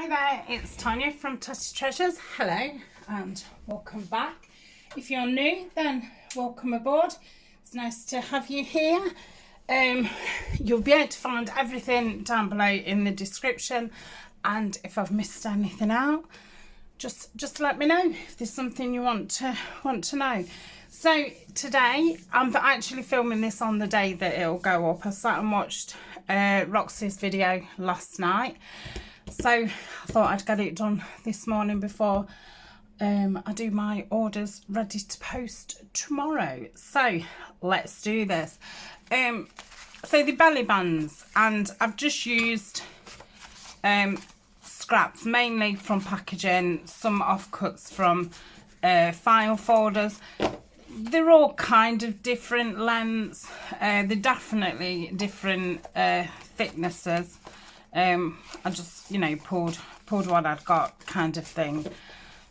Hi there, it's Tania from Tatty Treasures. Hello and welcome back. If you're new, then welcome aboard. It's nice to have you here. You'll be able to find everything down below in the description, and if I've missed anything out, just let me know if there's something you want to know. So today I'm actually filming this on the day that it'll go up. I sat and watched Roxy's video last night, so I thought I'd get it done this morning before I do my orders ready to post tomorrow. So let's do this. So the belly bands, and I've just used scraps mainly from packaging, some offcuts from file folders. They're all kind of different lengths. They're definitely different thicknesses. I just, you know, pulled what I'd got, kind of thing.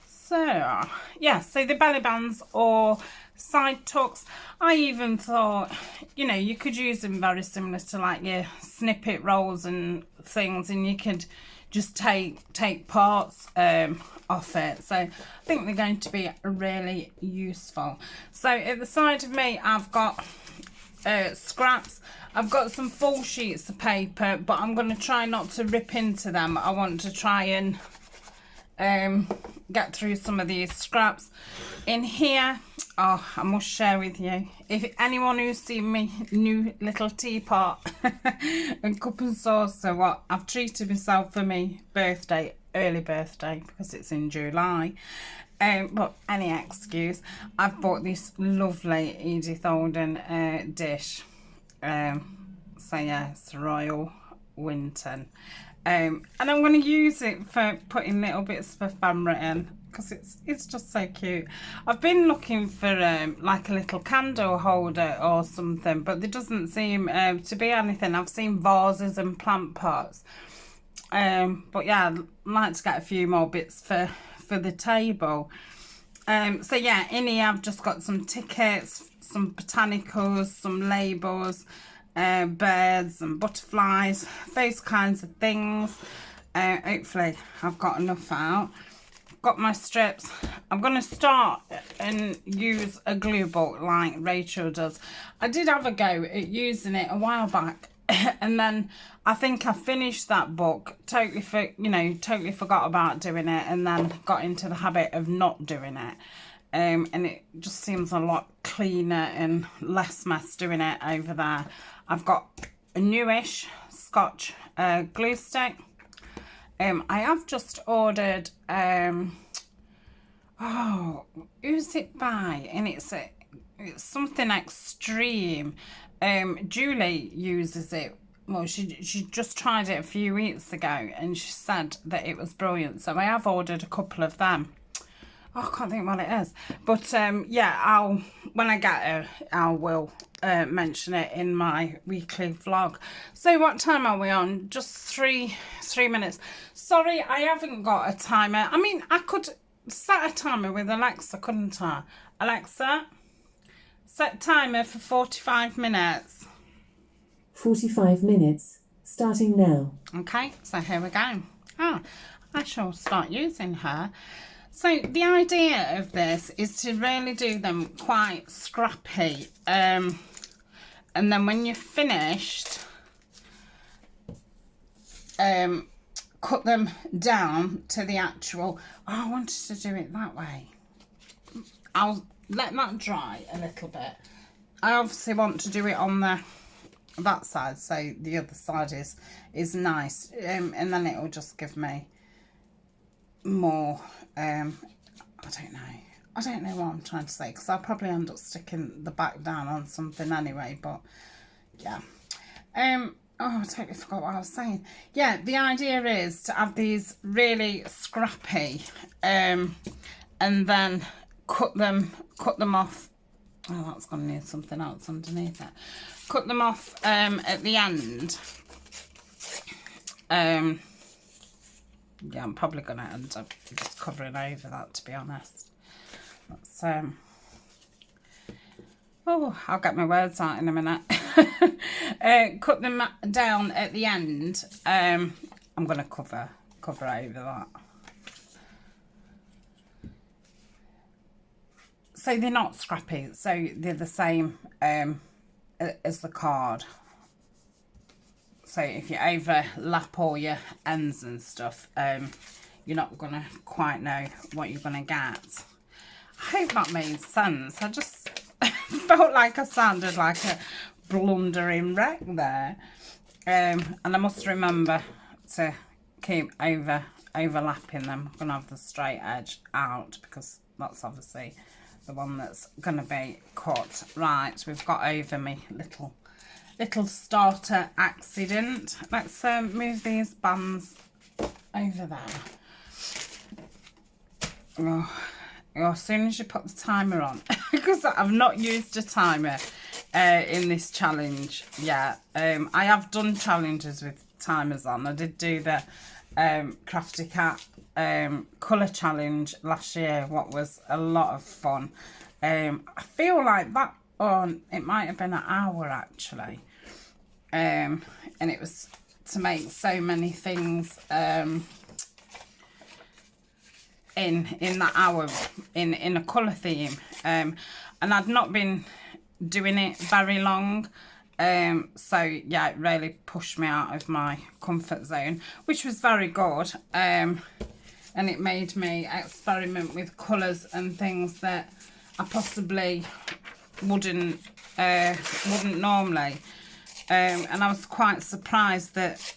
So yeah, so the belly bands or side tucks, I even thought, you know, you could use them very similar to like your snippet rolls and things, and you could just take parts off it. So I think they're going to be really useful. So at the side of me, I've got scraps. I've got some full sheets of paper, but I'm going to try not to rip into them. I want to try and get through some of these scraps. In here, oh, I must share with you, if anyone who's seen me new little teapot and cup and saucer, what I've treated myself for my birthday, early birthday, because it's in July. But any excuse, I've bought this lovely Edith Holden dish. So yeah, it's Royal Winton. And I'm going to use it for putting little bits of ephemera in, because it's just so cute. I've been looking for like a little candle holder or something, but there doesn't seem to be anything. I've seen vases and plant pots. But yeah, I'd like to get a few more bits for the table. So yeah, in here I've just got some tickets, some botanicals, some labels, birds and butterflies, those kinds of things. Hopefully I've got enough out. Got my strips. I'm going to start and use a glue book like Rachel does. I did have a go at using it a while back, and then I think I finished that book, totally forgot about doing it, and then got into the habit of not doing it. And it just seems a lot cleaner and less mess doing it over there. I've got a newish Scotch glue stick. I have just ordered, oh, who's it by? And it's something extreme. Julie uses it. Well, she just tried it a few weeks ago, and she said that it was brilliant. So I have ordered a couple of them. Oh, I can't think what it is, but yeah, when I get it, I will mention it in my weekly vlog. So what time are we on? Just three minutes. Sorry, I haven't got a timer. I mean, I could set a timer with Alexa, couldn't I? Alexa, set timer for 45 minutes. 45 minutes, starting now. Okay, so here we go. Ah, I shall start using her. So the idea of this is to really do them quite scrappy. And then when you're finished, cut them down to the actual... Oh, I wanted to do it that way. I'll let that dry a little bit. I obviously want to do it on that side, so the other side is nice. And then it will just give me more... I don't know what I'm trying to say, because I'll probably end up sticking the back down on something anyway, but yeah. Oh, I totally forgot what I was saying. Yeah, the idea is to have these really scrappy, and then cut them off. Oh, that's going to need something else underneath it. Cut them off at the end. Yeah, I'm probably going to end up just covering over that, to be honest. That's, oh, I'll get my words out in a minute. Cut them down at the end. I'm going to cover cover over that. So they're not scrappy, so they're the same as the card. So if you overlap all your ends and stuff, you're not going to quite know what you're going to get. I hope that made sense. I just felt like I sounded like a blundering wreck there. And I must remember to keep overlapping them. I'm going to have the straight edge out because that's obviously the one that's going to be cut. Right, we've got over me little starter accident. Let's move these bands over there. Oh, as soon as you put the timer on, because I've not used a timer in this challenge yet. I have done challenges with timers on. I did do the Crafty Cat colour challenge last year, what was a lot of fun. I feel like that on, it might have been an hour actually, and it was to make so many things in that hour in a colour theme, and I'd not been doing it very long, so yeah, it really pushed me out of my comfort zone, which was very good, and it made me experiment with colours and things that I possibly wouldn't normally, and I was quite surprised that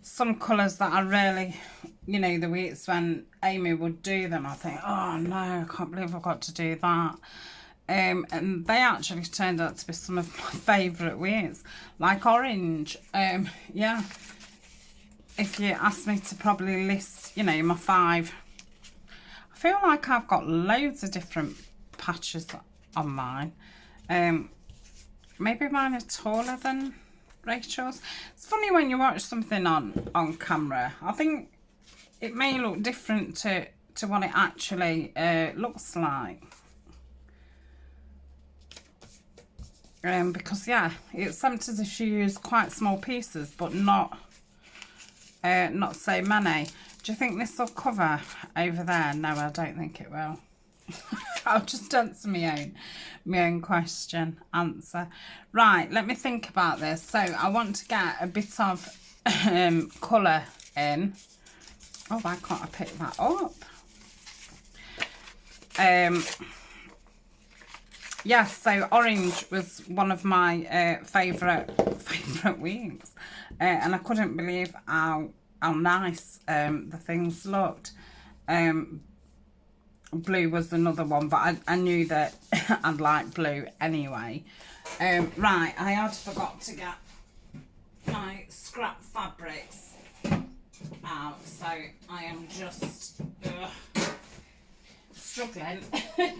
some colours that I really, you know, the weeks when Amy would do them, I think, oh no, I can't believe I've got to do that. And they actually turned out to be some of my favourite weeks, like orange. Yeah, if you asked me to probably list, you know, my 5, I feel like I've got loads of different patches on mine. Maybe mine are taller than Rachel's. It's funny when you watch something on camera. I think it may look different to what it actually looks like. Because yeah, it seems as if she used quite small pieces, but not so many. Do you think this will cover over there? No, I don't think it will. I'll just answer my own question answer. Right, let me think about this. So I want to get a bit of colour in. Oh, why can't I pick that up? Yeah, so orange was one of my favourite weeks, and I couldn't believe how nice the things looked. Blue was another one, but I knew that I'd like blue anyway. Right, I had forgot to get my scrap fabrics out, so I am just struggling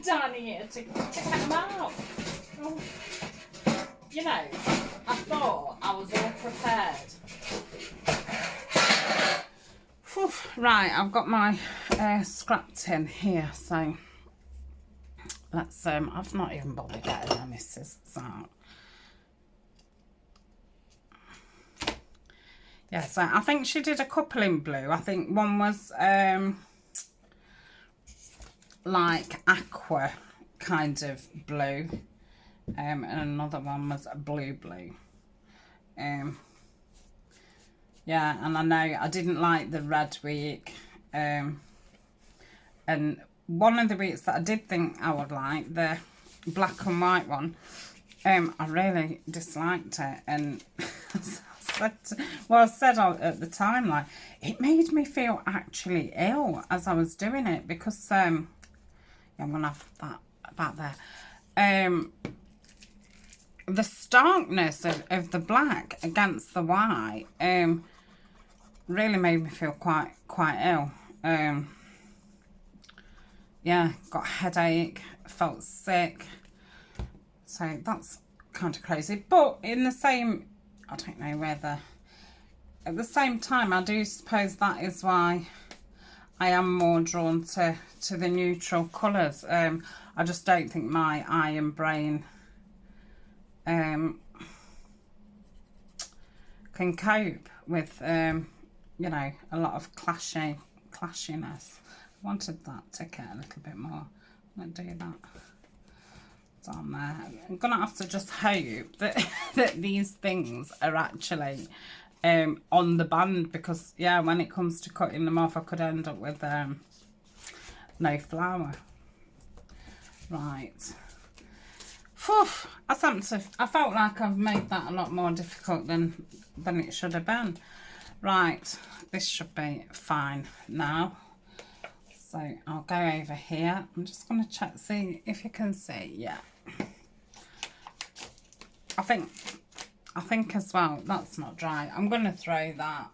down here to get them out. Oh. You know, I thought I was all prepared. Whew. Right, I've got my scrap tin here, so let's I've not even bothered getting my missus out. Yeah, so I think she did a couple in blue. I think one was like aqua kind of blue, and another one was a blue. Yeah, and I know I didn't like the red week, and one of the weeks that I did think I would like, the black and white one, I really disliked it, and I said at the time, like, it made me feel actually ill as I was doing it, because yeah, I'm gonna have that about there. The starkness of the black against the white really made me feel quite ill. Yeah, got a headache, felt sick, so that's kind of crazy. But in the same, I don't know whether, at the same time, I do suppose that is why I am more drawn to the neutral colours. I just don't think my eye and brain can cope with you you know, a lot of clashiness. I wanted that ticket a little bit more. I'm going to do that down there. I'm going to have to just hope that, that these things are actually on the band, because, yeah, when it comes to cutting them off, I could end up with no flower. Right. Phew, I felt like I've made that a lot more difficult than it should have been. Right, this should be fine now. So I'll go over here. I'm just going to check, see if you can see. Yeah. I think as well, that's not dry. I'm going to throw that.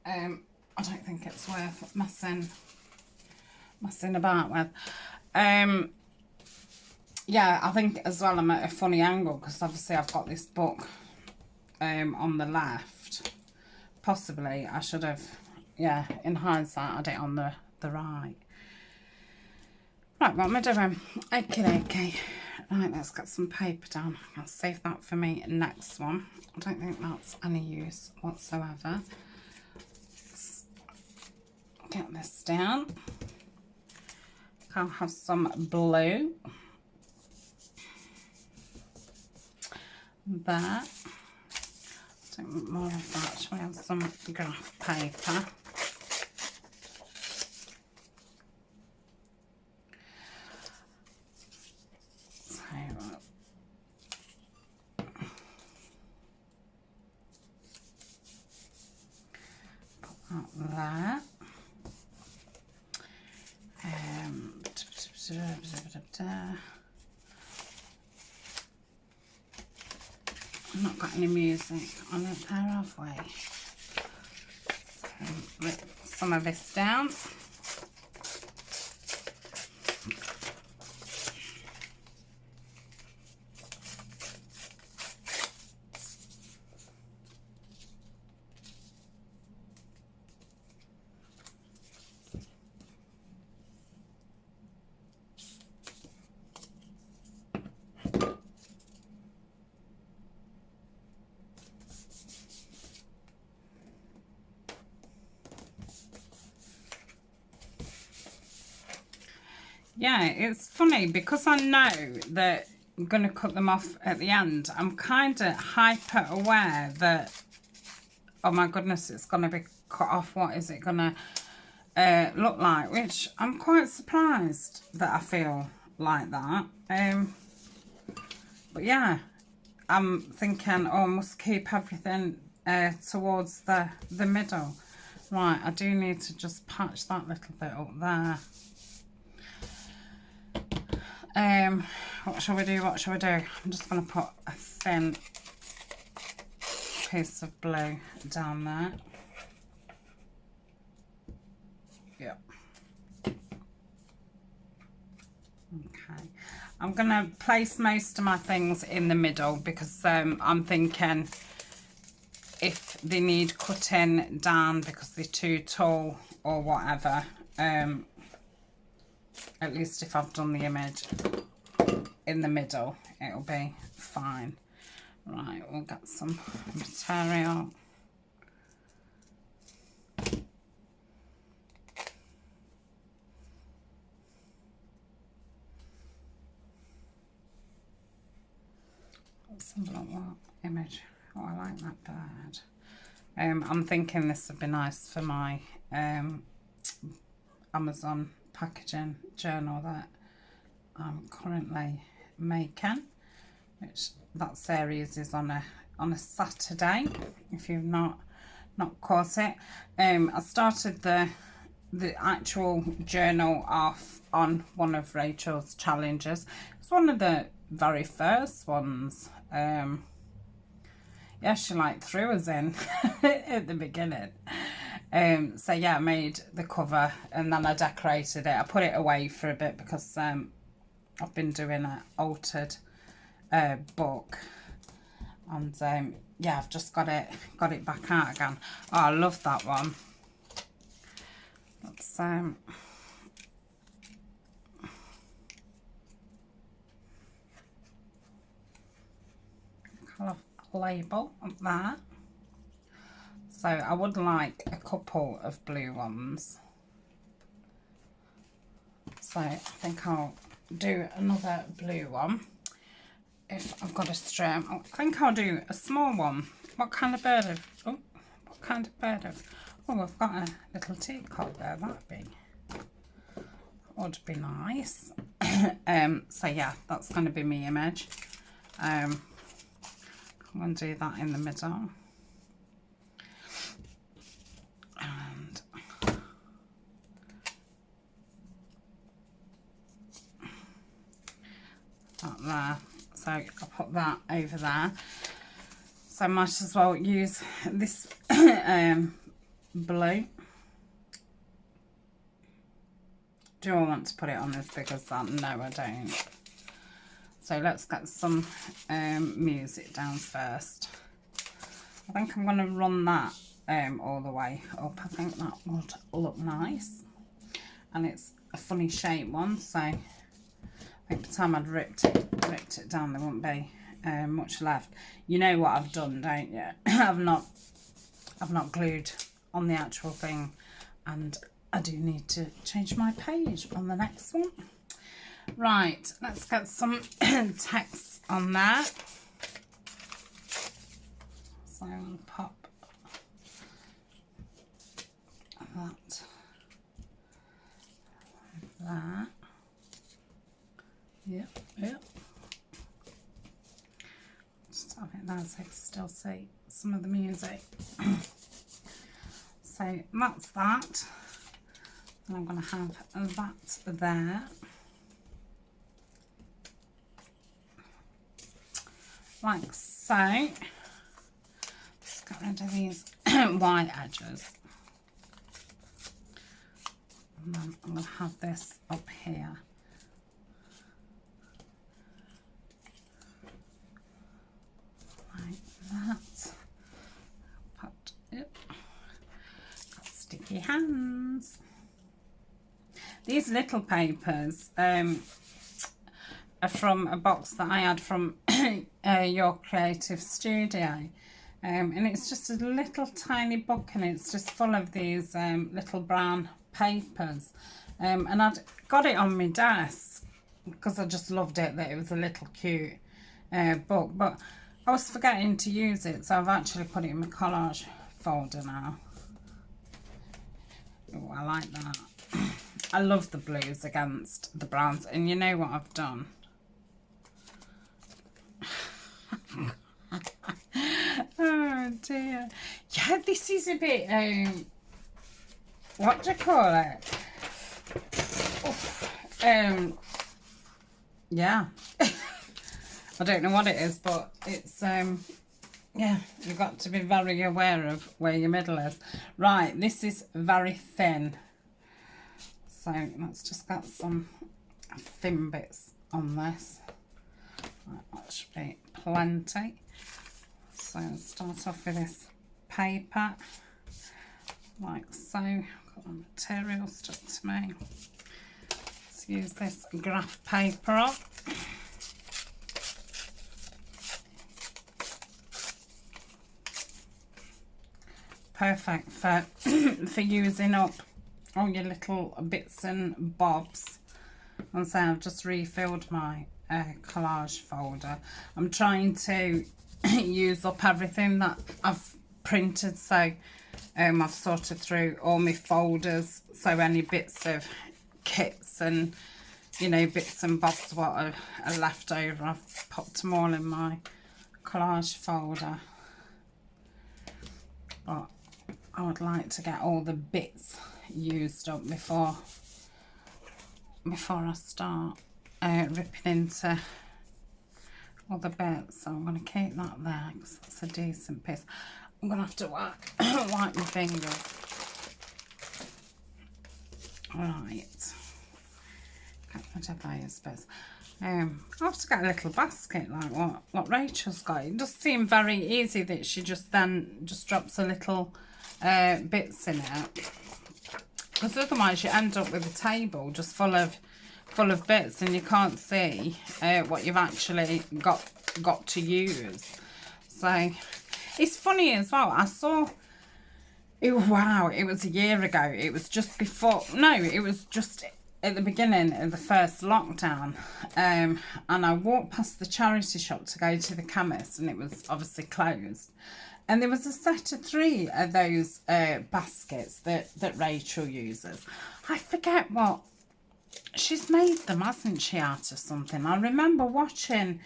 I don't think it's worth messing about with. Yeah, I think as well I'm at a funny angle because obviously I've got this book on the left. Possibly I should have, yeah, in hindsight, I had it on the right. Right, what am I doing? Okay. Right, let's get some paper down. I'll save that for me next one. I don't think that's any use whatsoever. Let's get this down. I'll have some blue. There. Take more of that. Shall we have some graph paper? There. I've not got any music on it there, have we? So, rip some of this down. Yeah, it's funny because I know that I'm going to cut them off at the end. I'm kind of hyper aware that, oh my goodness, it's going to be cut off. What is it going to look like? Which I'm quite surprised that I feel like that. But yeah, I'm thinking, oh, I must keep everything towards the middle. Right, I do need to just patch that little bit up there. What shall we do? I'm just going to put a thin piece of blue down there. Yep. Okay. I'm going to place most of my things in the middle because I'm thinking if they need cutting down because they're too tall or whatever, at least if I've done the image in the middle, it'll be fine. Right, we'll get some material. Let's have a look what image. Oh, I like that bird. I'm thinking this would be nice for my Amazon packaging journal that I'm currently making, which that series is on a Saturday. If you've not caught it, I started the actual journal off on one of Rachal's challenges. It's one of the very first ones. Yeah, she like threw us in at the beginning. So yeah, I made the cover and then I decorated it. I put it away for a bit because I've been doing an altered book, and yeah, I've just got it back out again. Oh, I love that one. Let's colour label up there. So I would like a couple of blue ones. So I think I'll do another blue one if I've got a string. I think I'll do a small one. What kind of bird have... Oh, what kind of bird have... Oh, I've got a little teacup there. Would be nice. So yeah, that's going to be my image. I'm going to do that in the middle. And that there. So I'll put that over there. So I might as well use this blue. Do I want to put it on as big as that? No, I don't. So let's get some music down first. I think I'm going to run that all the way up. I think that would look nice. And it's a funny shape one, so I think by the time I'd ripped it down, there wouldn't be much left. You know what I've done, don't you? I've not glued on the actual thing, and I do need to change my page on the next one. Right, let's get some text on there. So I'll pop that there. Yep. Just have it there so I can still see some of the music. So that's that. And I'm going to have that there. Like so. Just get rid of these white edges. And then I'm going to have this up here. Like that. Put it. Got sticky hands. These little papers are from a box that I had from Your Creative Studio. And it's just a little tiny book, and it's just full of these little brown papers. And I'd got it on my desk because I just loved it, that it was a little cute book. But I was forgetting to use it, so I've actually put it in my collage folder now. Oh, I like that. I love the blues against the browns, and you know what I've done? Oh dear. Yeah, this is a bit, what do you call it? Yeah. I don't know what it is, but it's, yeah, you've got to be very aware of where your middle is. Right, this is very thin. So let's just get some thin bits on this. Right, that should be plenty. So I'll start off with this paper, like so. Got the material stuck to me. Let's use this graph paper up. Perfect for using up all your little bits and bobs. And so I've just refilled my collage folder. I'm trying to use up everything that I've printed, so I've sorted through all my folders, so any bits of kits and, you know, bits and bobs what are left over, I've popped them all in my collage folder. But I would like to get all the bits used up before I start ripping into all the bits. So I'm going to keep that there because that's a decent piece. I'm going to have to wipe my fingers. Right. Get rid of those bits. I'll have to get a little basket like what Rachel's got. It does seem very easy that she just drops a little bits in it, because otherwise you end up with a table just full of bits and you can't see what you've actually got to use. So it's funny as well, I saw Wow, it was a year ago. It was just before, no, it was just at the beginning of the first lockdown. And I walked past the charity shop to go to the chemist, and it was obviously closed. And there was a set of 3 of those baskets that Rachel uses. I forget what, she's made them, hasn't she, out of something? I remember watching,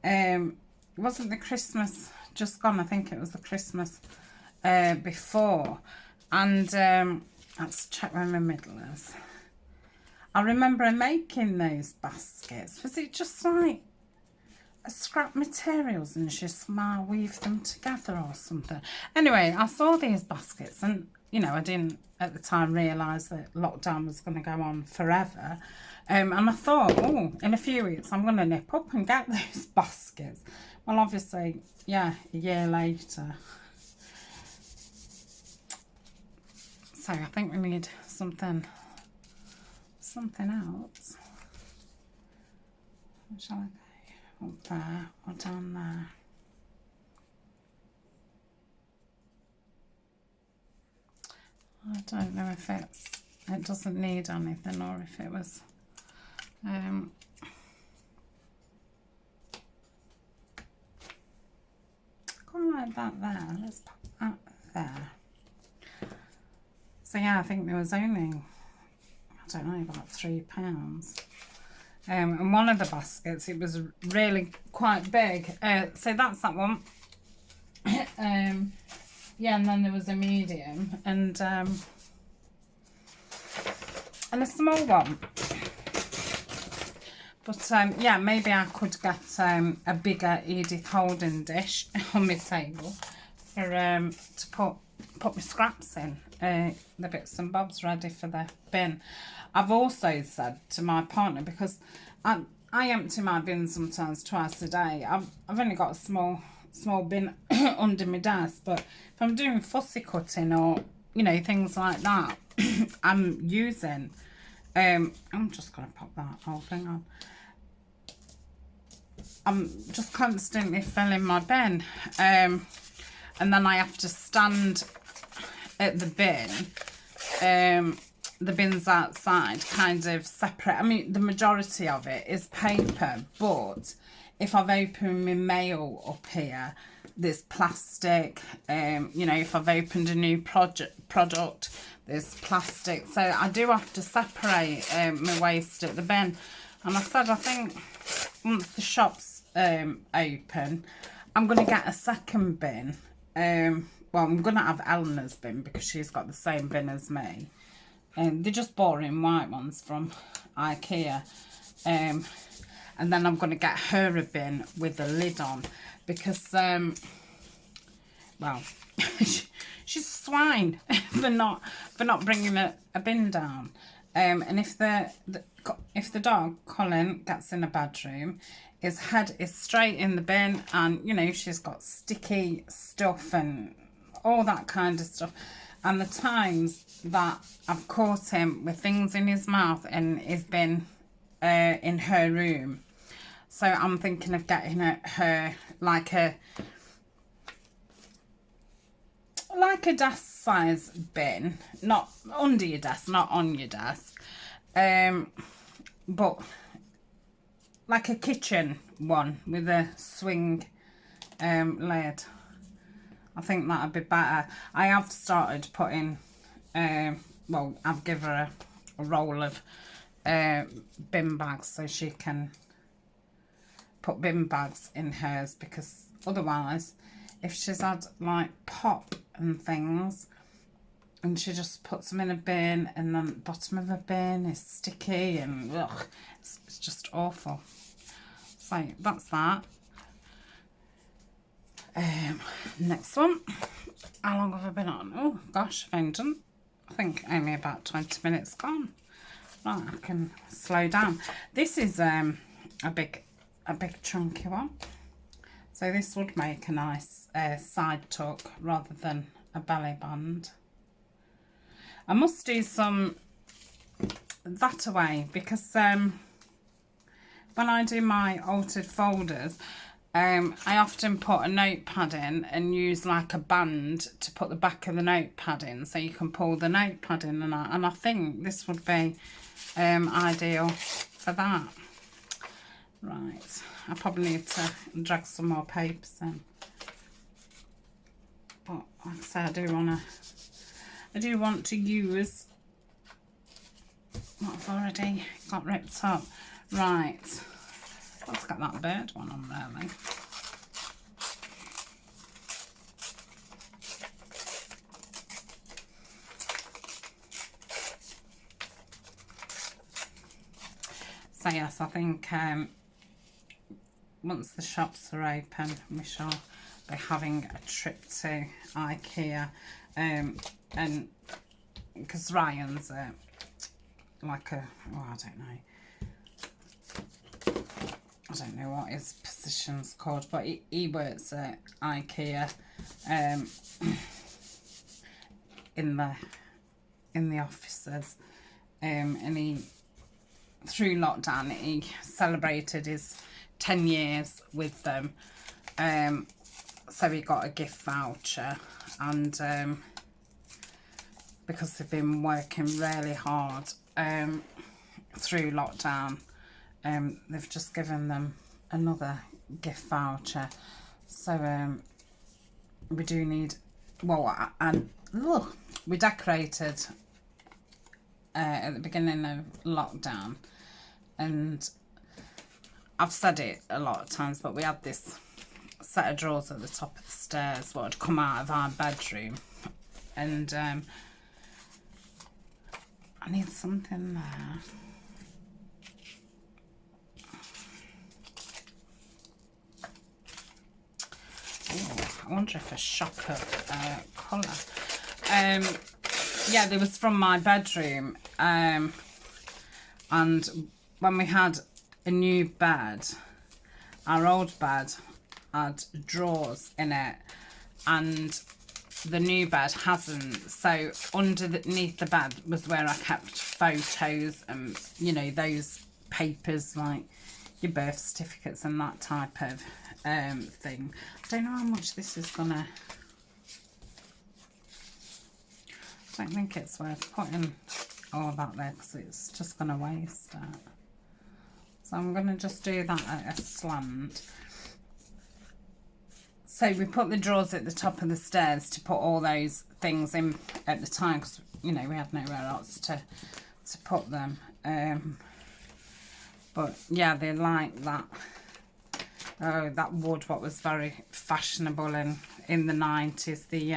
wasn't the Christmas just gone? I think it was the Christmas before. And let's check where my middle is. I remember her making those baskets. Was it just like a scrap materials and she somehow weaved them together or something? Anyway, I saw these baskets and, you know, I didn't at the time realise that lockdown was going to go on forever. And I thought, oh, in a few weeks I'm going to nip up and get those baskets. Well, obviously, yeah, a year later. So I think we need something else. What shall I go? Up there or down there? I don't know if it doesn't need anything or if it was quite like that there. Let's put that there. So yeah, I think there was only, I don't know, about £3. And one of the baskets, it was really quite big. So that's that one. Yeah, and then there was a medium and a small one. But yeah, maybe I could get a bigger Edith Holden dish on my table for to put my scraps in. The bits and bobs ready for the bin. I've also said to my partner, because I empty my bin sometimes twice a day. I've only got a small bin under my desk, but if I'm doing fussy cutting or, you know, things like that, I'm using, I'm just going to pop that whole thing on. I'm just constantly filling my bin, and then I have to stand at the bin, the bins outside, kind of separate. I mean, the majority of it is paper, but if I've opened my mail up here, there's plastic. You know, if I've opened a new product, there's plastic. So I do have to separate my waste at the bin. And I said, I think once the shop's open, I'm going to get a second bin. Well, I'm going to have Eleanor's bin because she's got the same bin as me. They're just boring white ones from IKEA. And then I'm going to get her a bin with a lid on because, well, she's a swine for not bringing a bin down. And if the dog, Colin, gets in a bedroom, his head is straight in the bin and, you know, she's got sticky stuff and all that kind of stuff. And the times that I've caught him with things in his mouth and his bin in her room. So I'm thinking of getting her like a desk size bin, not under your desk, not on your desk, but like a kitchen one with a swing lid. I think that'd be better. I have started putting, well, I've given her a roll of bin bags so she can put bin bags in hers, because otherwise, if she's had like pop and things and she just puts them in a bin and then the bottom of a bin is sticky and ugh, it's just awful. So that's that. Next one. How long have I been on? Oh gosh, I've only done, I think only about 20 minutes gone. Right, I can slow down. This is a big chunky one. So this would make a nice side tuck rather than a belly band. I must do some that away because when I do my altered folders, I often put a notepad in and use like a band to put the back of the notepad in, so you can pull the notepad in and out. And I think this would be ideal for that. Right, I probably need to drag some more papers in. But like I say, I do want to use what I've already got ripped up. Right, let's get that bird one on there then. So yes, I think once the shops are open, we shall be having a trip to IKEA, and because Ryan's like a, oh, I don't know what his position's called, but he works at IKEA in the offices, and he, through lockdown, he celebrated his 10 years with them, so he got a gift voucher, and because they've been working really hard through lockdown, they've just given them another gift voucher. So we do need, well, and look, we decorated at the beginning of lockdown, and I've said it a lot of times, but we had this set of drawers at the top of the stairs what had come out of our bedroom, and I need something there. Ooh, I wonder if a shock of colour. Yeah, they was from my bedroom, and when we had a new bed, our old bed had drawers in it, and the new bed hasn't. So underneath the bed was where I kept photos and, you know, those papers like your birth certificates and that type of thing. I don't know how much this is gonna, I don't think it's worth putting all that there because it's just gonna waste it. So I'm gonna just do that at a slant. So we put the drawers at the top of the stairs to put all those things in at the time, because, you know, we had nowhere else to put them. But yeah, they like that. Oh, that wood, what was very fashionable in the 90s. The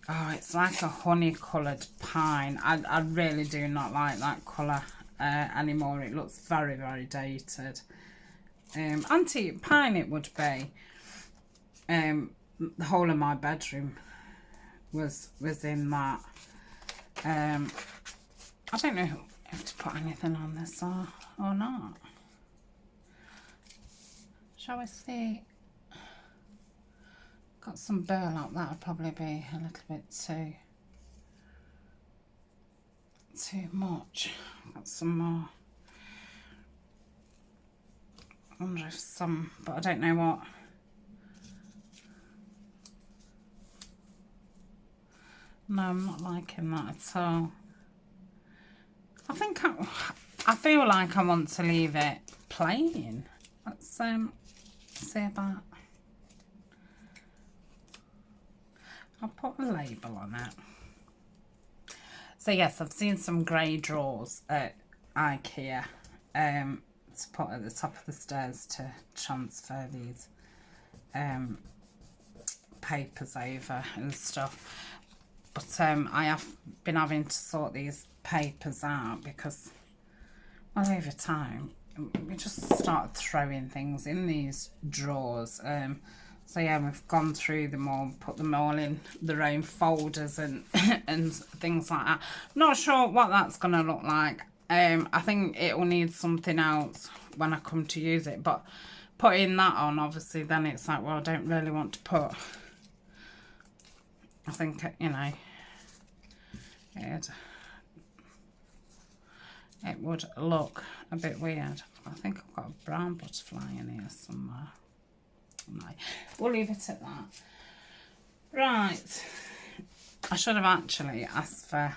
oh, it's like a honey coloured pine. I really do not like that colour anymore. It looks very, very dated. Antique pine it would be. The whole of my bedroom was in that. I don't know if to put anything on this or not. Shall we see? Got some burlap, that would probably be a little bit too much. Got some more. I wonder if some, but I don't know what. No, I'm not liking that at all. I think I feel like I want to leave it plain. Let's see about. I'll put a label on it. So yes, I've seen some grey drawers at IKEA to put at the top of the stairs to transfer these papers over and stuff. But I have been having to sort these papers out because, well, over time we just started throwing things in these drawers. So yeah, we've gone through them all, put them all in their own folders and and things like that. Not sure what that's going to look like. I think it will need something else when I come to use it. But putting that on, obviously, then it's like, well, I don't really want to put. I think, you know, it would look a bit weird. I think I've got a brown butterfly in here somewhere. No, we'll leave it at that. Right, I should have actually asked for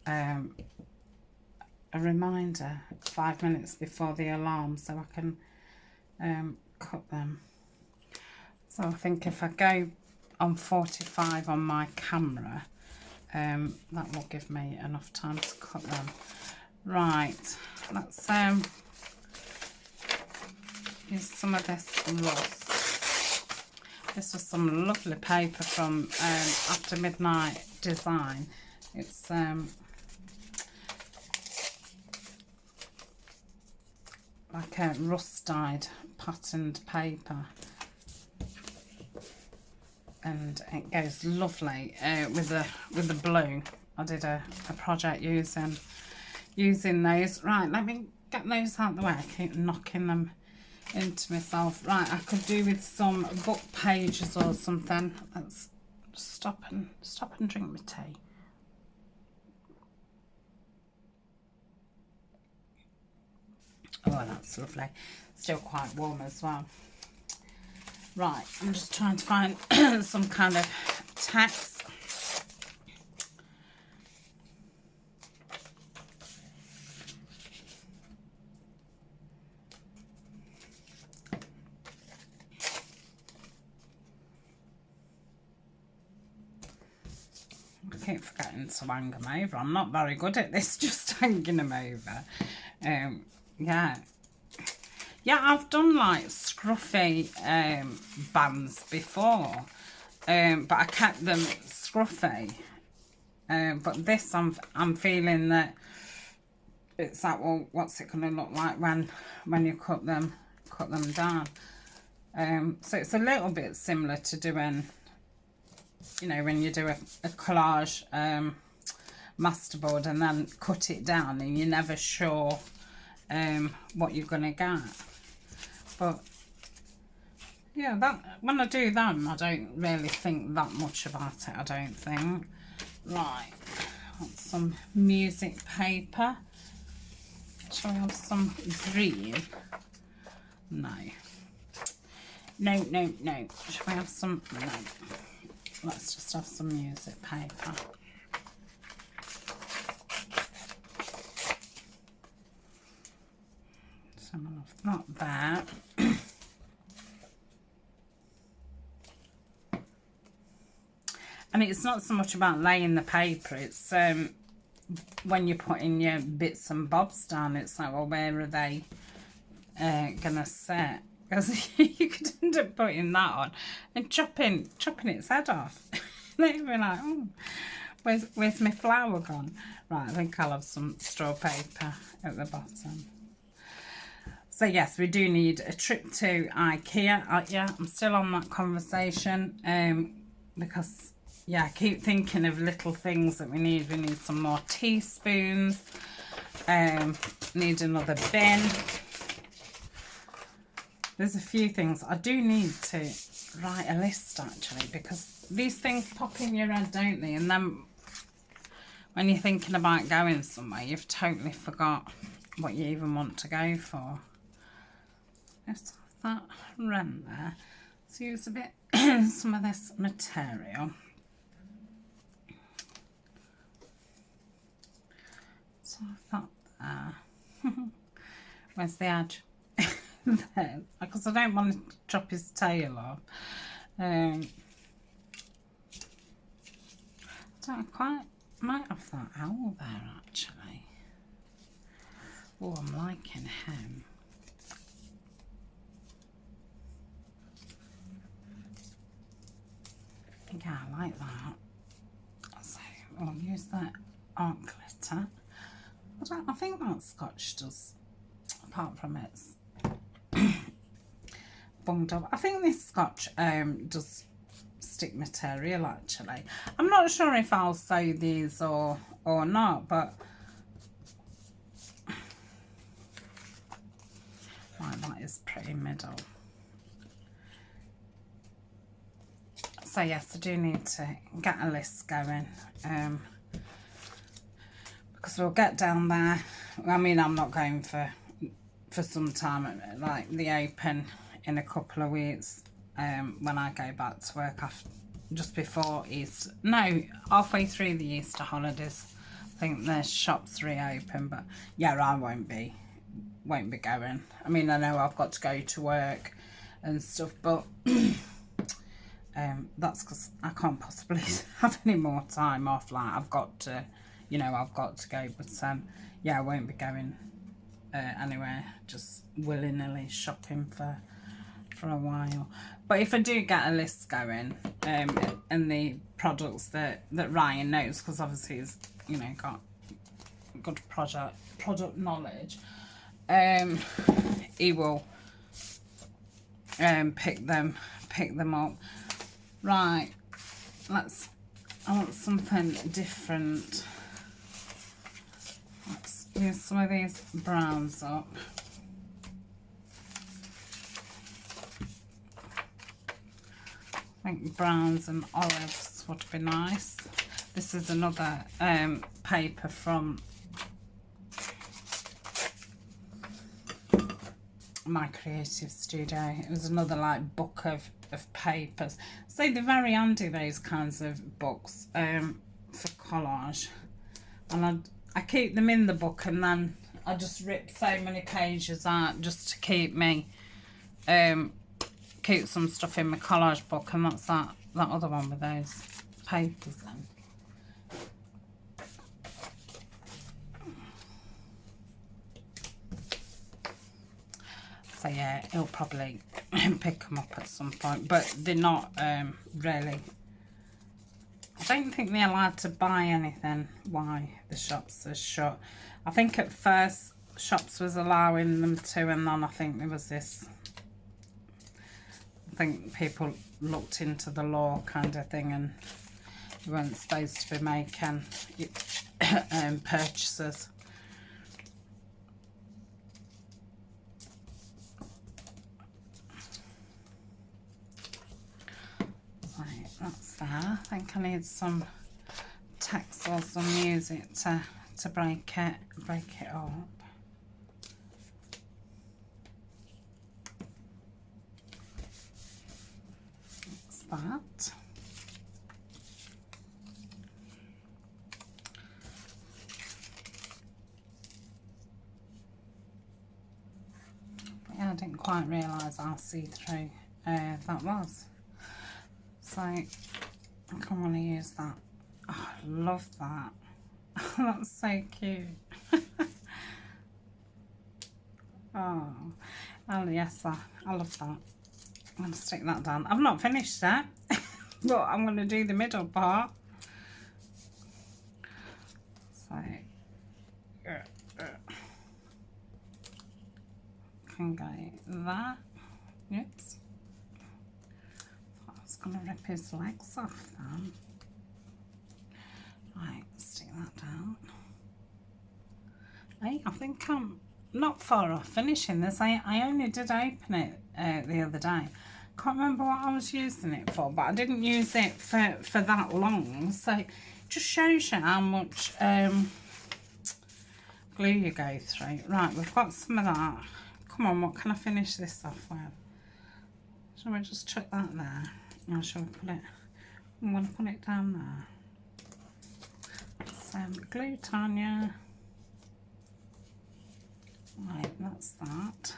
a reminder 5 minutes before the alarm so I can cut them. So I think if I go on 45 on my camera, that will give me enough time to cut them. Right, let's use some of this rust. This was some lovely paper from After Midnight Design. It's like a rust-dyed patterned paper, and it goes lovely with the blue. I did a project using those. Right, let me get those out of the way. I keep knocking them into myself. Right, I could do with some book pages or something. Let's stop and drink my tea. Oh, that's lovely. Still quite warm as well. Right, I'm just trying to find some kind of text. I keep forgetting to hang them over. I'm not very good at this, just hanging them over. Yeah, I've done like scruffy bands before, but I kept them scruffy. But this, I'm feeling that it's like, well, what's it going to look like when you cut them down? So it's a little bit similar to doing, you know, when you do a collage masterboard and then cut it down and you're never sure what you're going to get. But yeah, that when I do them, I don't really think that much about it, I don't think. Right, want some music paper. Shall we have some green? No. No. Shall we have some? No. Let's just have some music paper. Some of that there. And it's not so much about laying the paper, it's when you're putting your bits and bobs down, it's like, well, where are they gonna sit? Because you could end up putting that on and chopping its head off. They'd be like, oh, where's my flower gone? Right, I think I'll have some straw paper at the bottom. So yes, we do need a trip to IKEA. Yeah, I'm still on that conversation because yeah, I keep thinking of little things that we need. We need some more teaspoons. Need another bin. There's a few things. I do need to write a list actually, because these things pop in your head, don't they? And then when you're thinking about going somewhere, you've totally forgot what you even want to go for. Let's have that run there. Let's use a bit some of this material. So that there. Where's the edge? There, because I don't want to chop his tail off. I might have that owl there actually. Oh, I'm liking him. Yeah, I like that. So we'll use that art glitter. I think that Scotch does, apart from its bunged up. I think this Scotch does stick material actually. I'm not sure if I'll sew these or not, but right, that is pretty middle. So yes, I do need to get a list going because we'll get down there I mean, I'm not going for some time, like the Open in a couple of weeks, when I go back to work after, just before Easter. No, halfway through the Easter holidays. I think the shops reopen, but yeah, I won't be going. I mean, I know I've got to go to work and stuff, but that's because I can't possibly have any more time off. Like, I've got to, you know, I've got to go. But yeah, I won't be going anywhere, just willy-nilly shopping for a while. But if I do get a list going, and the products that Ryan knows, because obviously he's, you know, got good product knowledge, he will pick them up. Right, I want something different. Let's use some of these browns up. I think browns and olives would be nice. This is another paper from my creative studio. It was another like book of papers. So they're very handy, those kinds of books, for collage. And I keep them in the book, and then I just rip so many pages out just to keep me keep some stuff in my collage book. And that's that other one with those papers then. So yeah, he'll probably pick them up at some point, but they're not really. I don't think they're allowed to buy anything. Why the shops are shut? I think at first shops was allowing them to, and then I think there was this. I think people looked into the law kind of thing, and you weren't supposed to be making purchases. Right, that's there. I think I need some text or some music to break it up. That. But yeah, I didn't quite realise how see-through that was. So I kind of want to use that. Oh, I love that. That's so cute. Oh yes, I love that. I'm going to stick that down. I've not finished that, but I'm going to do the middle part. So, can go that. Oops. I was going to rip his legs off then. Right, stick that down. Hey, I think I'm not far off finishing this. I only did open it the other day. Can't remember what I was using it for, but I didn't use it for that long. So it just shows you how much glue you go through. Right, we've got some of that. Come on, what can I finish this off with? Shall we just chuck that there? Or shall we put it? I'm going to put it down there. Some glue, Tania. Right, that's that.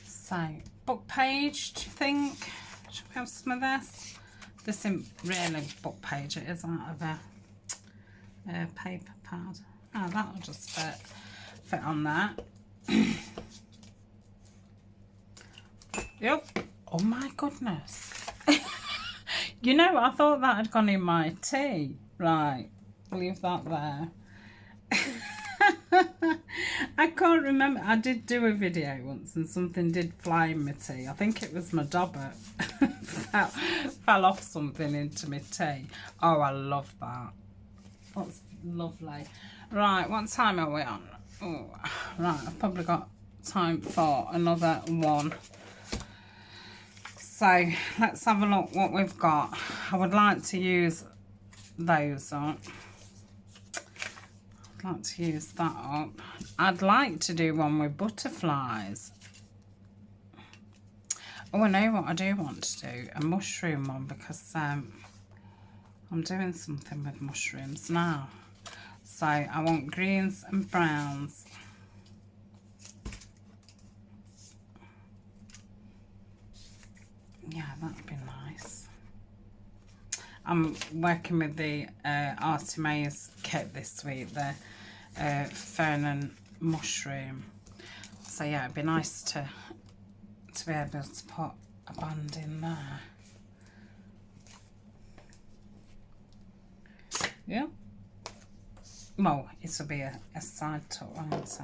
So, book page, do you think? Should we have some of this? This isn't really book page, it is out of a paper pad. Oh, that'll just fit on that. Yep. Oh my goodness. You know, I thought that had gone in my tea. Right, leave that there. I can't remember. I did do a video once and something did fly in my tea. I think it was my dobber. fell off something into my tea. Oh, I love that. That's lovely. Right, what time are we on? Oh, right, I've probably got time for another one. So let's have a look what we've got. I would like to use those up. I'd like to use that up. I'd like to do one with butterflies. Oh, I know what I do want to do, a mushroom one, because I'm doing something with mushrooms now. So I want greens and browns. Yeah, that'd be nice. I'm working with the Artemis kit this week, the fern and mushroom. So yeah, it'd be nice to be able to put a band in there. Yeah. Well, it'll be a side tuck, won't it?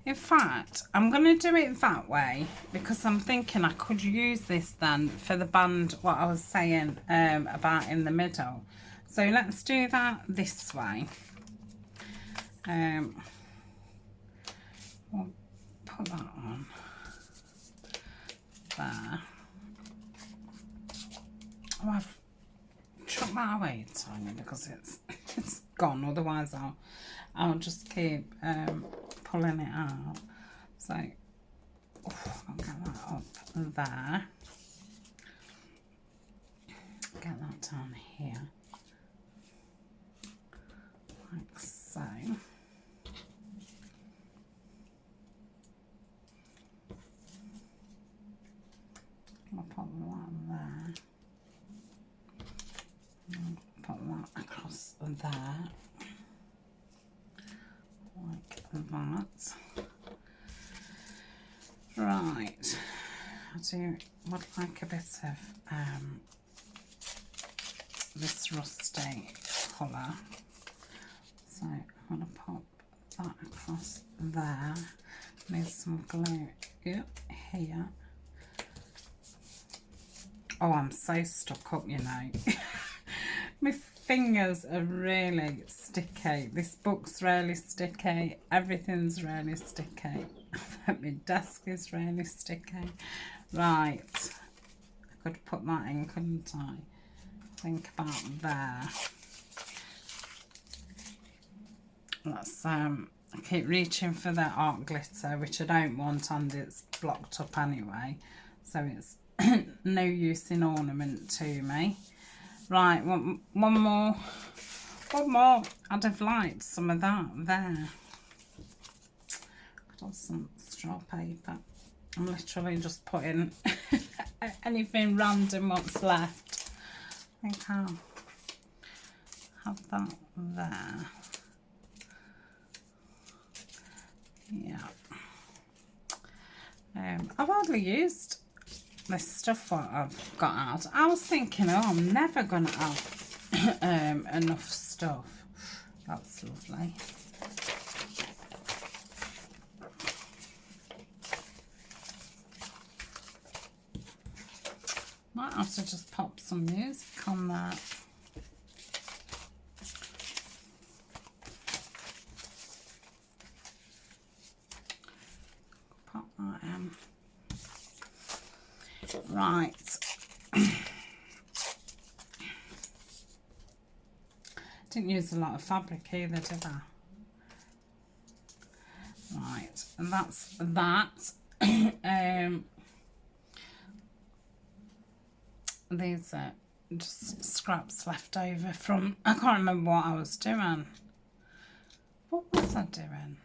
In fact, I'm going to do it that way because I'm thinking I could use this then for the band, what I was saying about in the middle. So let's do that this way. We'll put that on there. Oh, I've chucked that away, Tanya, because it's gone. Otherwise, I'll just keep pulling it out. So I'll get that up there. Get that down here, like so. I'll put that there. I'll put that across there, like that. Right, I would like a bit of this rusty colour, so I'm going to pop that across there. Need some glue here. Oh, I'm so stuck up, you know. My fingers are really sticky. This book's really sticky. Everything's really sticky. My desk is really sticky. Right. I could put that in, couldn't I? Think about there. Let's I keep reaching for the art glitter, which I don't want, and it's blocked up anyway. So it's no use in ornament to me. Right, one more. I'd have liked some of that there. Got on some straw paper. I'm literally just putting anything random what's left. I think I'll have that there. Yeah. I've hardly used this stuff what I've got out. I was thinking, oh, I'm never going to have enough stuff. That's lovely. Might have to just pop some music on that. Pop that in. Right. Didn't use a lot of fabric either, did I? Right, and that's that. These are just scraps left over from, I can't remember what I was doing. What was I doing?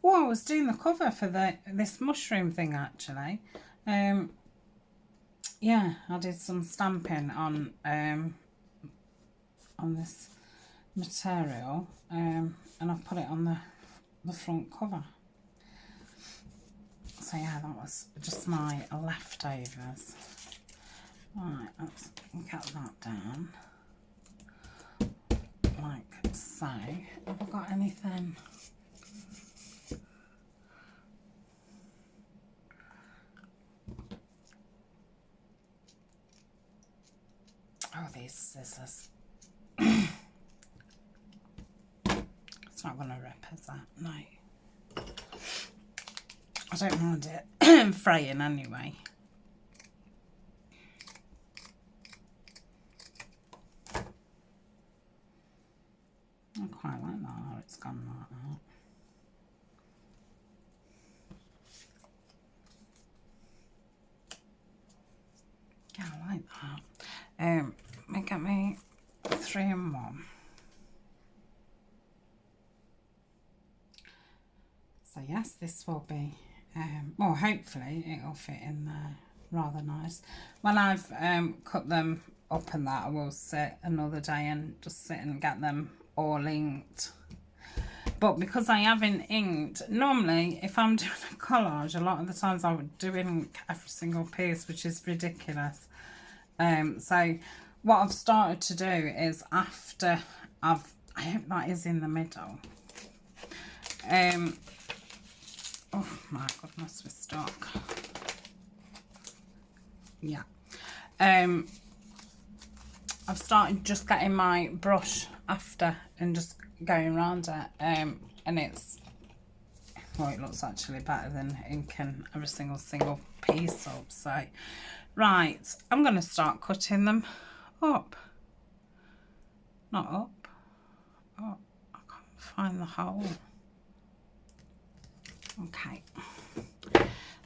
Oh, I was doing the cover for this mushroom thing actually. Yeah, I did some stamping on this material, and I've put it on the front cover. So yeah, that was just my leftovers. Right, let's get that down like so. Have I got anything? Oh, these scissors. It's not going to rip, is that? No. I don't mind it fraying anyway. I quite like that, how it's gone like that. Yeah, I like that. Get me 3 in 1. So yes, this will be, well, hopefully it'll fit in there rather nice. When I've cut them up and that, I will sit another day and just sit and get them all inked. But because I haven't inked, normally if I'm doing a collage, a lot of the times I would do ink every single piece, which is ridiculous. So what I've started to do is after I hope that is in the middle. Oh my goodness, we're stuck. Yeah. I've started just getting my brush after and just going around it. And it's, well, it looks actually better than inking every single piece up. So, right, I'm going to start cutting them up. Not up. Oh, I can't find the hole. Okay,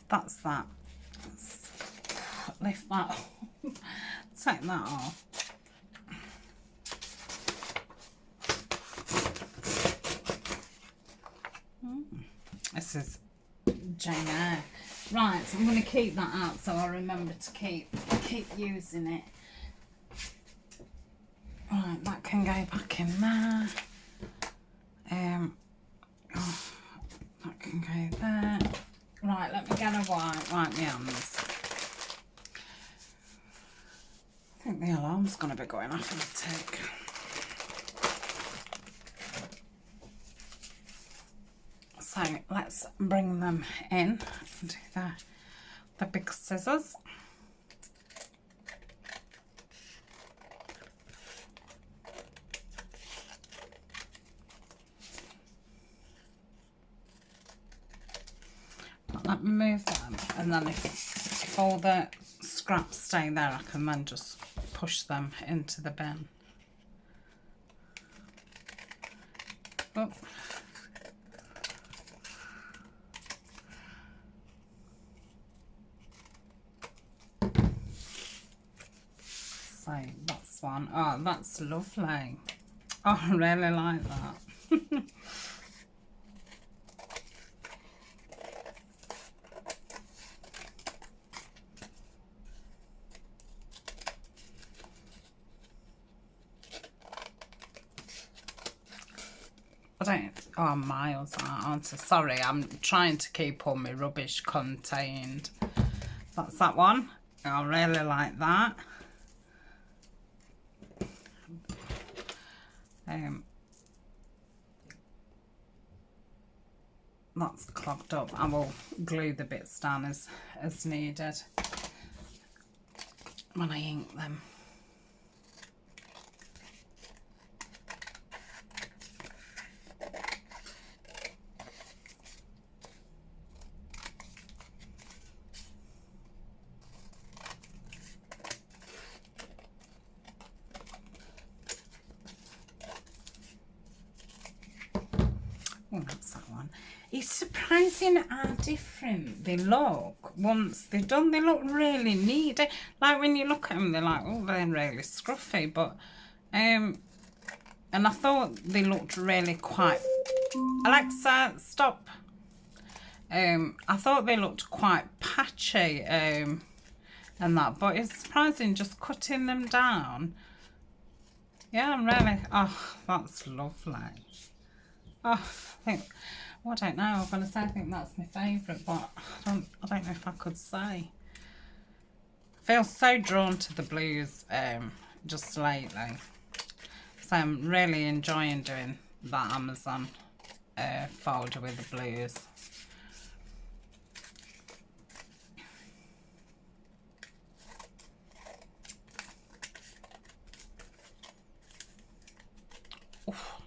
that's that. Let's lift that off. Take that off. This is Jane Eyre. Right, so I'm going to keep that out so I remember to keep using it. Right, that can go back in there. Oh, that can go there. Right, let me get a wipe my hands. I think the alarm's going to be going off in a tick. So let's bring them in and do the big scissors. Let me move them, and then if all the scraps stay there, I can then just push them into the bin. Oh. So that's one. Oh, that's lovely. Oh, I really like that. Oh, I'm miles out, aren't I? Sorry, I'm trying to keep all my rubbish contained. That's that one. I really like that. That's clogged up. I will glue the bits down as needed when I ink them. Oh, that's that one. It's surprising how different they look once they're done. They look really neat. Like when you look at them, they're like, oh, they're really scruffy. But, and I thought they looked really quite... Alexa, stop. I thought they looked quite patchy and that. But it's surprising just cutting them down. Yeah, I'm really... Oh, that's lovely. Oh, I think, well, I don't know. I'm going to say I think that's my favourite, but I don't know if I could say. I feel so drawn to the blues just lately. So I'm really enjoying doing that Amazon folder with the blues. Oof.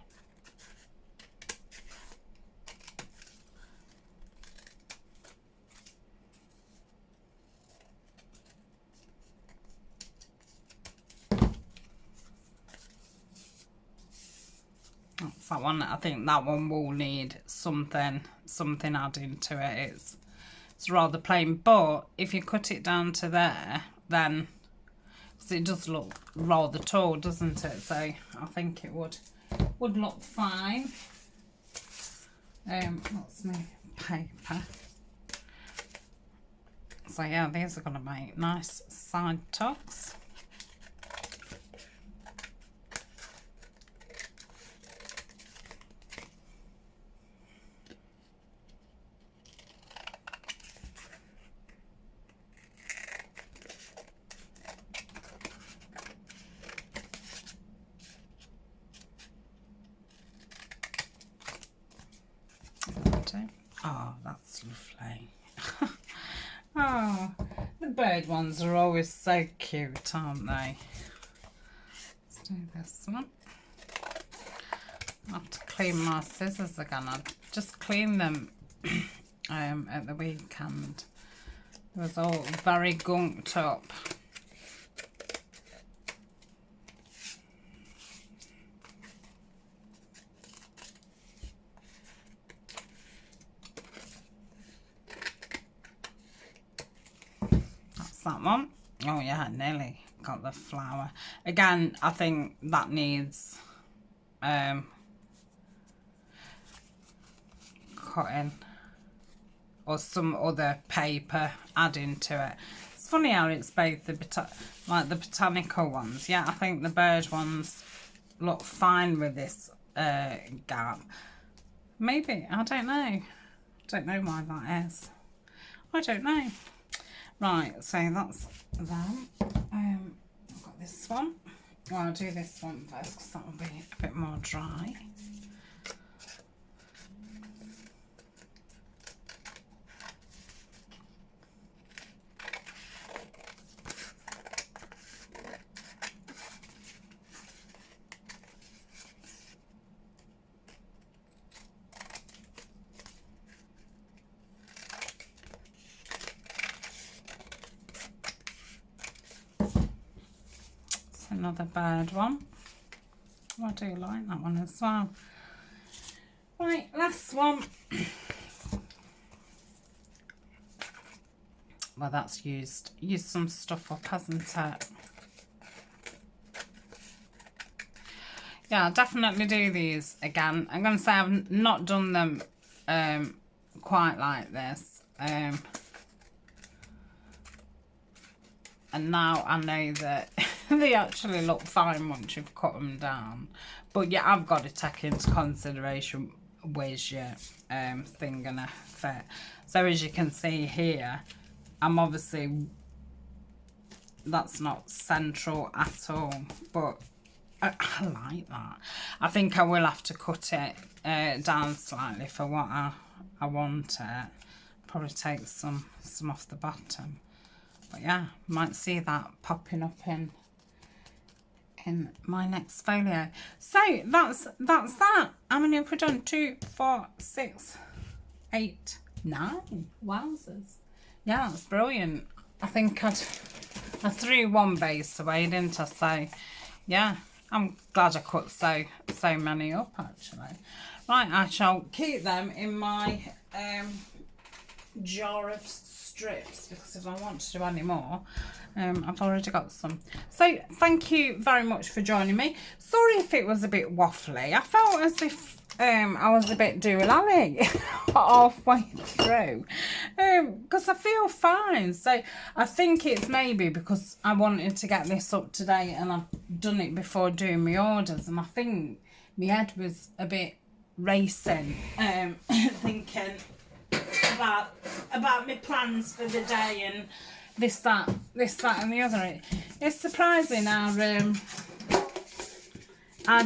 That's that one. I think that one will need something adding to it. It's rather plain, but if you cut it down to there, then, because it does look rather tall, doesn't it? So I think it would look fine. That's my paper. So yeah, these are going to make nice side tucks. Oh, that's lovely. Oh, the bird ones are always so cute, aren't they? Let's do this one. I have to clean my scissors again. I just cleaned them at the weekend. It was all very gunked up. That one. Oh yeah, nearly got the flower. Again, I think that needs cutting or some other paper adding to it. It's funny how it's both the like the botanical ones. Yeah, I think the bird ones look fine with this gap. Maybe, I don't know. Don't know why that is. I don't know. Right, so that's them. I've got this one. Well, I'll do this one first because that will be a bit more dry. Another bird one. Oh, I do like that one as well. Right, last one. Well, that's used some stuff up, hasn't it? Yeah, I'll definitely do these again. I'm going to say I've not done them quite like this. And now I know that they actually look fine once you've cut them down. But yeah, I've got to take into consideration where's your thing gonna fit. So as you can see here, I'm obviously, that's not central at all, but I like that. I think I will have to cut it down slightly for what I want it. Probably take some off the bottom. But yeah, might see that popping up in my next folio. So that's that. How many have we done? 2, 4, 6, 8, 9. Wowzers. Yeah, that's brilliant. I think I threw one base away, didn't I? So yeah, I'm glad I cut so many up actually. Right, I shall keep them in my jar of strips, because if I want to do any more, I've already got some. So thank you very much for joining me. Sorry if it was a bit waffly. I felt as if I was a bit doolally halfway through, because I feel fine. So I think it's maybe because I wanted to get this up to date and I've done it before doing my orders, and I think my head was a bit racing, thinking about my plans for the day and this, that and the other. It's surprising how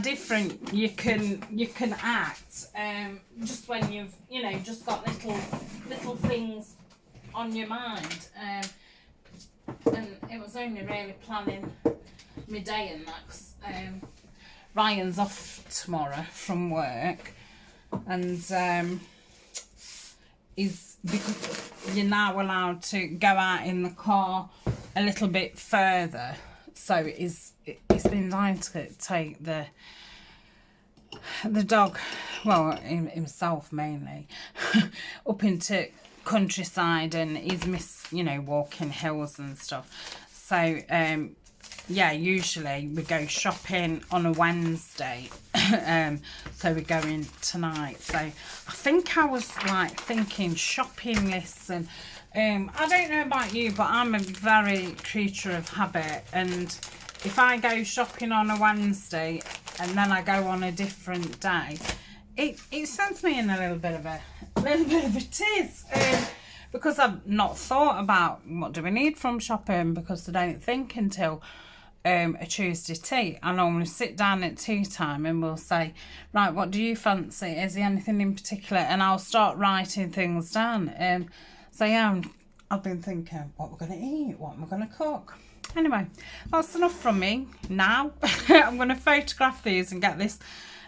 different you can act just when you've just got little things on your mind, and it was only really planning my day and that, 'cause Ryan's off tomorrow from work, and because you're now allowed to go out in the car a little bit further, so he's been dying to take the the dog, well, himself mainly, up into countryside, and he's walking hills and stuff. So yeah, usually we go shopping on a Wednesday. So we're going tonight. So I think I was like thinking shopping lists, and I don't know about you, but I'm a very creature of habit, and if I go shopping on a Wednesday and then I go on a different day, it sends me in a little bit of a tiz, because I've not thought about what do we need from shopping, because I don't think until a Tuesday tea. I normally sit down at tea time and we'll say, right, what do you fancy? Is there anything in particular? And I'll start writing things down. So yeah, I've been thinking what we're going to eat, what we're going to cook. Anyway, that's enough from me now. I'm going to photograph these and get this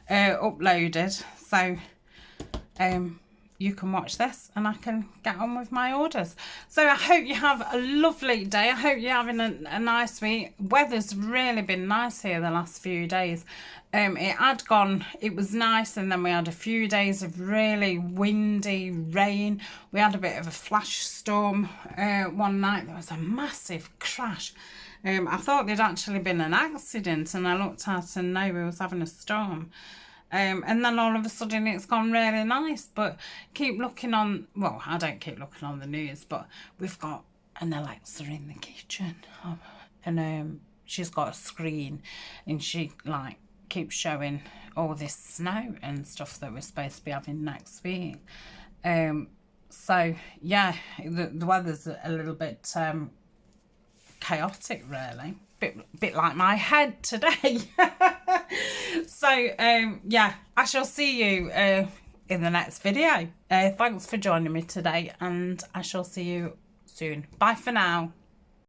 uploaded, so you can watch this and I can get on with my orders. So I hope you have a lovely day. I hope you're having a nice week. Weather's really been nice here the last few days. It was nice, and then we had a few days of really windy rain. We had a bit of a flash storm one night. There was a massive crash. I thought there'd actually been an accident, and I looked out and no, we was having a storm. And then all of a sudden it's gone really nice. But keep looking on, well, I don't keep looking on the news, but we've got an Alexa in the kitchen, and she's got a screen, and she like keeps showing all this snow and stuff that we're supposed to be having next week. So yeah, the weather's a little bit chaotic, really. Bit like my head today. So yeah, I shall see you in the next video. Thanks for joining me today, and I shall see you soon. Bye for now.